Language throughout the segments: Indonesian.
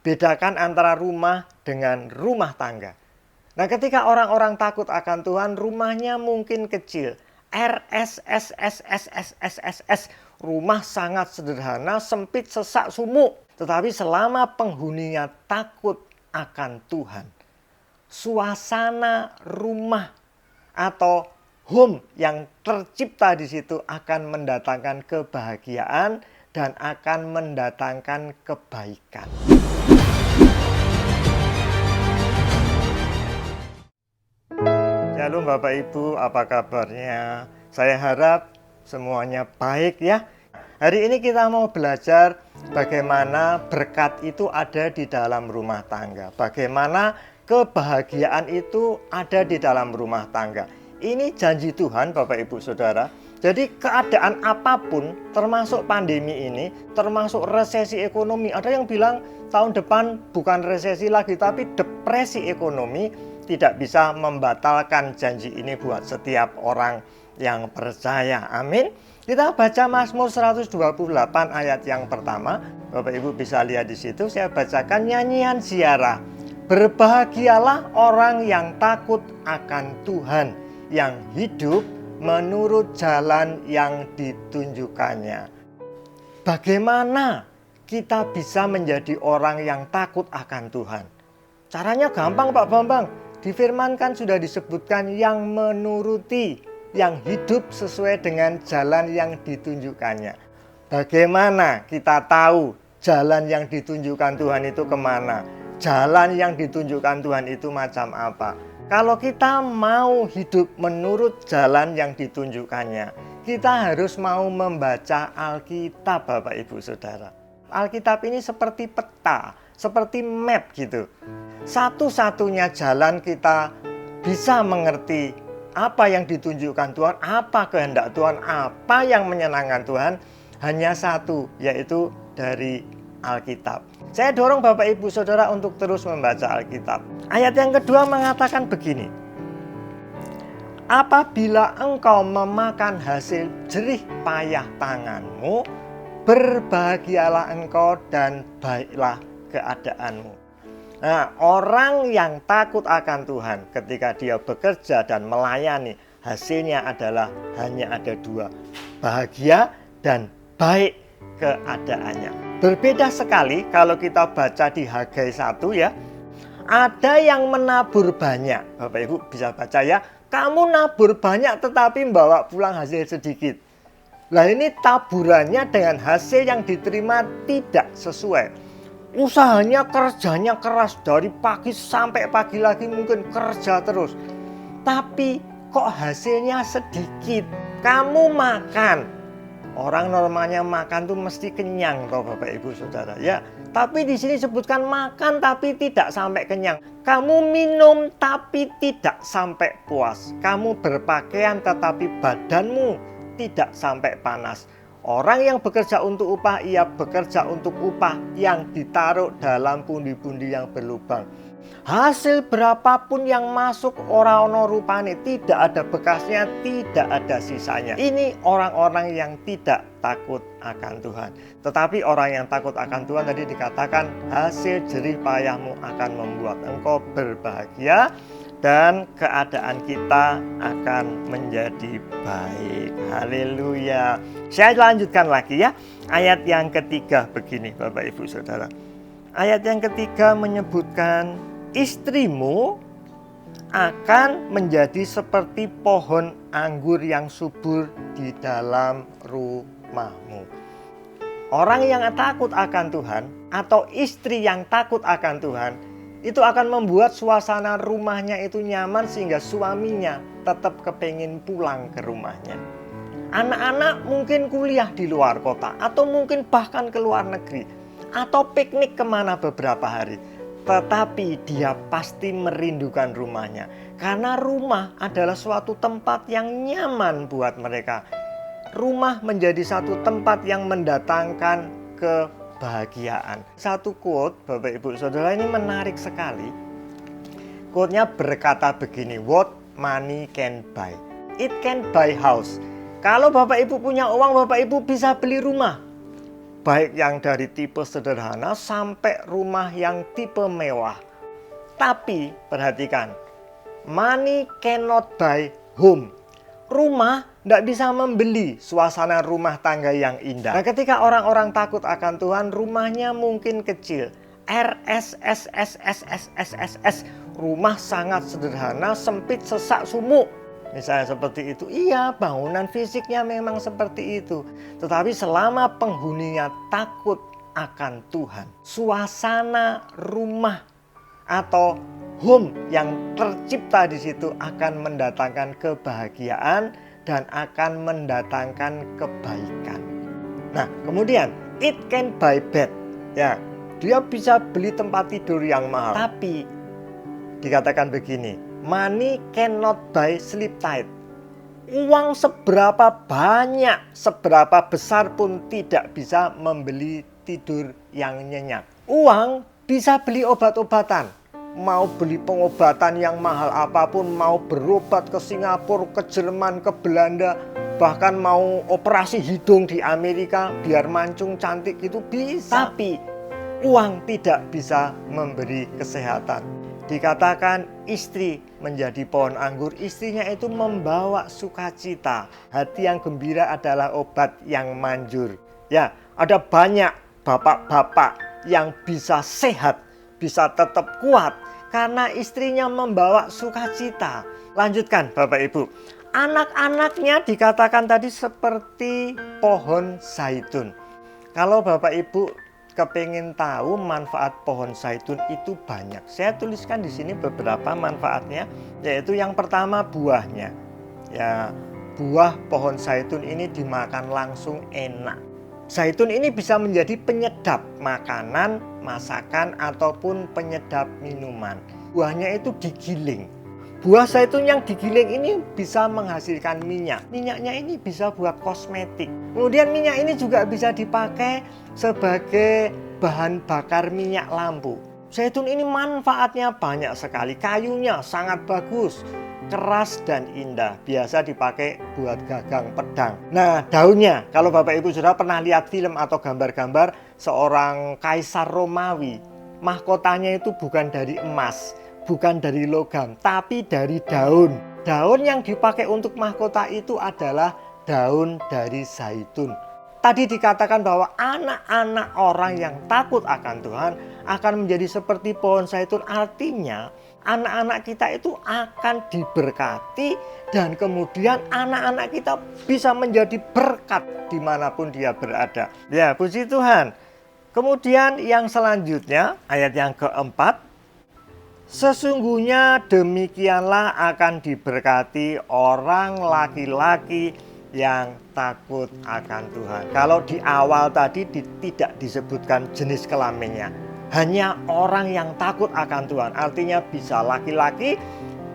Bedakan antara rumah dengan rumah tangga. Nah, ketika orang-orang takut akan Tuhan, rumahnya mungkin kecil. RSSSSSSS. Rumah sangat sederhana, sempit, sesak, sumuk. Tetapi selama penghuninya takut akan Tuhan, suasana rumah atau home yang tercipta di situ akan mendatangkan kebahagiaan dan akan mendatangkan kebaikan. Shalom Bapak Ibu, apa kabarnya? Saya harap semuanya baik ya. Hari ini kita mau belajar bagaimana berkat itu ada di dalam rumah tangga. Bagaimana kebahagiaan itu ada di dalam rumah tangga. Ini janji Tuhan Bapak Ibu Saudara. Jadi keadaan apapun, termasuk pandemi ini, termasuk resesi ekonomi. Ada yang bilang tahun depan bukan resesi lagi, tapi depresi ekonomi, tidak bisa membatalkan janji ini buat setiap orang yang percaya. Amin. Kita baca Mazmur 128 ayat yang pertama. Bapak Ibu bisa lihat di situ. Saya bacakan nyanyian ziarah. Berbahagialah orang yang takut akan Tuhan, yang hidup menurut jalan yang ditunjukkannya. Bagaimana kita bisa menjadi orang yang takut akan Tuhan? Caranya gampang Pak Bambang. Difirmankan sudah disebutkan yang menuruti, yang hidup sesuai dengan jalan yang ditunjukkannya. Bagaimana kita tahu jalan yang ditunjukkan Tuhan itu kemana? Jalan yang ditunjukkan Tuhan itu macam apa? Kalau kita mau hidup menurut jalan yang ditunjukkannya, kita harus mau membaca Alkitab Bapak Ibu Saudara. Alkitab ini seperti peta, seperti map gitu. Satu-satunya jalan kita bisa mengerti apa yang ditunjukkan Tuhan, apa kehendak Tuhan, apa yang menyenangkan Tuhan, hanya satu, yaitu dari Alkitab. Saya dorong Bapak Ibu Saudara untuk terus membaca Alkitab. Ayat yang kedua mengatakan begini. Apabila engkau memakan hasil jerih payah tanganmu, berbahagialah engkau dan baiklah keadaanmu. Nah, orang yang takut akan Tuhan ketika dia bekerja dan melayani, hasilnya adalah hanya ada dua, bahagia dan baik keadaannya. Berbeda sekali kalau kita baca di Hagai 1 ya. Ada yang menabur banyak. Bapak Ibu bisa baca ya. Kamu nabur banyak tetapi membawa pulang hasil sedikit. Nah, ini taburannya dengan hasil yang diterima tidak sesuai. Usahanya, kerjanya keras dari pagi sampai pagi lagi, mungkin kerja terus. Tapi kok hasilnya sedikit. Kamu makan. Orang normalnya makan tuh mesti kenyang toh Bapak Ibu Saudara ya. Tapi di sini sebutkan makan tapi tidak sampai kenyang. Kamu minum tapi tidak sampai puas. Kamu berpakaian tetapi badanmu tidak sampai panas. Orang yang bekerja untuk upah, ia bekerja untuk upah yang ditaruh dalam pundi-pundi yang berlubang. Hasil berapapun yang masuk ora ono rupane, tidak ada bekasnya, tidak ada sisanya. Ini orang-orang yang tidak takut akan Tuhan. Tetapi orang yang takut akan Tuhan tadi dikatakan hasil jerih payahmu akan membuat engkau berbahagia dan keadaan kita akan menjadi baik. Haleluya. Saya lanjutkan lagi ya. Ayat yang ketiga begini Bapak Ibu Saudara. Ayat yang ketiga menyebutkan istrimu akan menjadi seperti pohon anggur yang subur di dalam rumahmu. Orang yang takut akan Tuhan atau istri yang takut akan Tuhan itu akan membuat suasana rumahnya itu nyaman sehingga suaminya tetap kepingin pulang ke rumahnya. Anak-anak mungkin kuliah di luar kota atau mungkin bahkan ke luar negeri atau piknik kemana beberapa hari. Tetapi dia pasti merindukan rumahnya karena rumah adalah suatu tempat yang nyaman buat mereka. Rumah menjadi satu tempat yang mendatangkan kebahagiaan. Satu quote Bapak Ibu Saudara ini menarik sekali. Quote-nya berkata begini, what money can buy, it can buy house. Kalau Bapak Ibu punya uang, Bapak Ibu bisa beli rumah. baik yang dari tipe sederhana sampai rumah yang tipe mewah. Tapi perhatikan, money cannot buy home. Rumah tidak bisa membeli suasana rumah tangga yang indah. Nah, ketika orang-orang takut akan Tuhan, rumahnya mungkin kecil. RSSSSSSSS, rumah sangat sederhana, sempit, sesak, sumuk. Misalnya seperti itu. Iya, bangunan fisiknya memang seperti itu. Tetapi selama penghuninya takut akan Tuhan, suasana rumah atau home yang tercipta di situ akan mendatangkan kebahagiaan dan akan mendatangkan kebaikan. Nah, kemudian it can buy bed. Ya, dia bisa beli tempat tidur yang mahal. Tapi dikatakan begini, money cannot buy sleep tight. Uang seberapa banyak, seberapa besar pun tidak bisa membeli tidur yang nyenyak. Uang bisa beli obat-obatan. Mau beli pengobatan yang mahal apapun, mau berobat ke Singapura, ke Jerman, ke Belanda, bahkan mau operasi hidung di Amerika biar mancung cantik itu bisa. Tapi uang tidak bisa memberi kesehatan. Dikatakan istri menjadi pohon anggur, istrinya itu membawa sukacita. Hati yang gembira adalah obat yang manjur. Ya, ada banyak bapak-bapak yang bisa sehat, bisa tetap kuat karena istrinya membawa sukacita. Lanjutkan Bapak Ibu. Anak-anaknya dikatakan tadi seperti pohon zaitun. Kalau Bapak Ibu kepingin tahu manfaat pohon zaitun itu banyak. Saya tuliskan di sini beberapa manfaatnya, yaitu yang pertama buahnya. Ya, buah pohon zaitun ini dimakan langsung enak. Zaitun ini bisa menjadi penyedap makanan, masakan, ataupun penyedap minuman. Buahnya itu digiling. Buah zaitun yang digiling ini bisa menghasilkan minyak. Minyaknya ini bisa buat kosmetik. Kemudian minyak ini juga bisa dipakai sebagai bahan bakar minyak lampu. Zaitun ini manfaatnya banyak sekali. Kayunya sangat bagus, keras dan indah, biasa dipakai buat gagang pedang. Nah, daunnya, kalau Bapak Ibu sudah pernah lihat film atau gambar-gambar seorang kaisar Romawi, mahkotanya itu bukan dari emas, bukan dari logam, tapi dari daun. Daun yang dipakai untuk mahkota itu adalah daun dari zaitun. Tadi dikatakan bahwa anak-anak orang yang takut akan Tuhan akan menjadi seperti pohon zaitun. Artinya anak-anak kita itu akan diberkati dan kemudian anak-anak kita bisa menjadi berkat dimanapun dia berada. Ya, puji Tuhan. Kemudian yang selanjutnya, ayat yang keempat. Sesungguhnya demikianlah akan diberkati orang laki-laki yang takut akan Tuhan. Kalau di awal tadi tidak disebutkan jenis kelaminnya, hanya orang yang takut akan Tuhan. Artinya bisa laki-laki,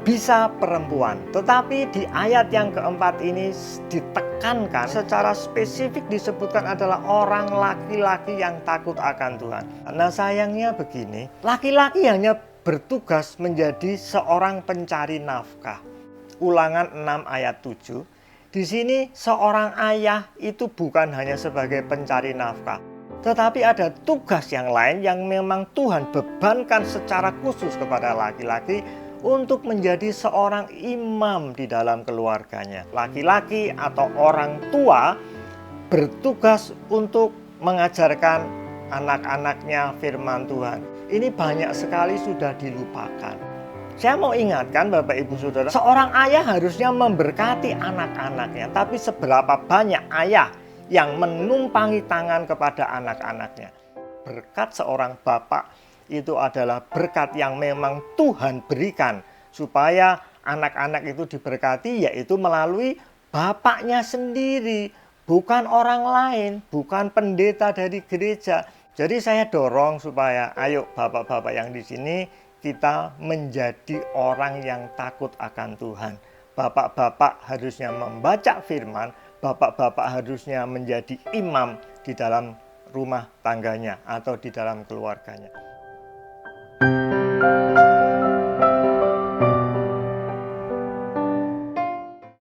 bisa perempuan. Tetapi di ayat yang keempat ini ditekankan secara spesifik disebutkan adalah orang laki-laki yang takut akan Tuhan. Nah, sayangnya begini, laki-laki hanya bertugas menjadi seorang pencari nafkah. Ulangan 6 ayat 7. Di sini seorang ayah itu bukan hanya sebagai pencari nafkah, tetapi ada tugas yang lain yang memang Tuhan bebankan secara khusus kepada laki-laki untuk menjadi seorang imam di dalam keluarganya. Laki-laki atau orang tua bertugas untuk mengajarkan anak-anaknya firman Tuhan. Ini banyak sekali sudah dilupakan. Saya mau ingatkan Bapak Ibu Saudara, seorang ayah harusnya memberkati anak-anaknya. Tapi seberapa banyak ayah yang menumpangi tangan kepada anak-anaknya. Berkat seorang bapak itu adalah berkat yang memang Tuhan berikan. Supaya anak-anak itu diberkati, yaitu melalui bapaknya sendiri. Bukan orang lain, bukan pendeta dari gereja. Jadi saya dorong supaya ayo bapak-bapak yang di sini kita menjadi orang yang takut akan Tuhan. Bapak-bapak harusnya membaca firman, bapak-bapak harusnya menjadi imam di dalam rumah tangganya atau di dalam keluarganya.